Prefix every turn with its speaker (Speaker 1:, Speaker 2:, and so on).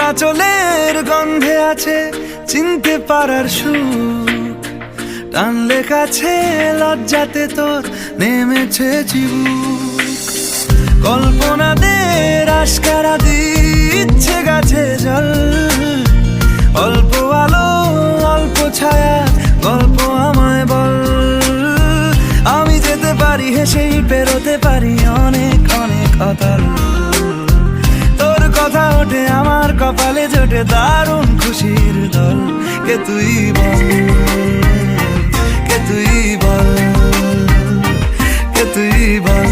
Speaker 1: আঁচলের গন্ধে আছে চিনতে পারার সুখ, টানলে কাছে লজ্জাতে তোর নেমেছে চিবুক। কল্পনাদের আশকারা দিচ্ছে গাছে জল, অল্প আলো অল্প ছায়া গল্প আমায় বল। আমি যেতে পারি হেসেই পেরোতে পারি অনেক অনেক অতল। তোর কথা ওঠে আমার কপালে জোটে দারুণ খুশির দল। কে তুই বল, কে তুই বল, কে তুই বল।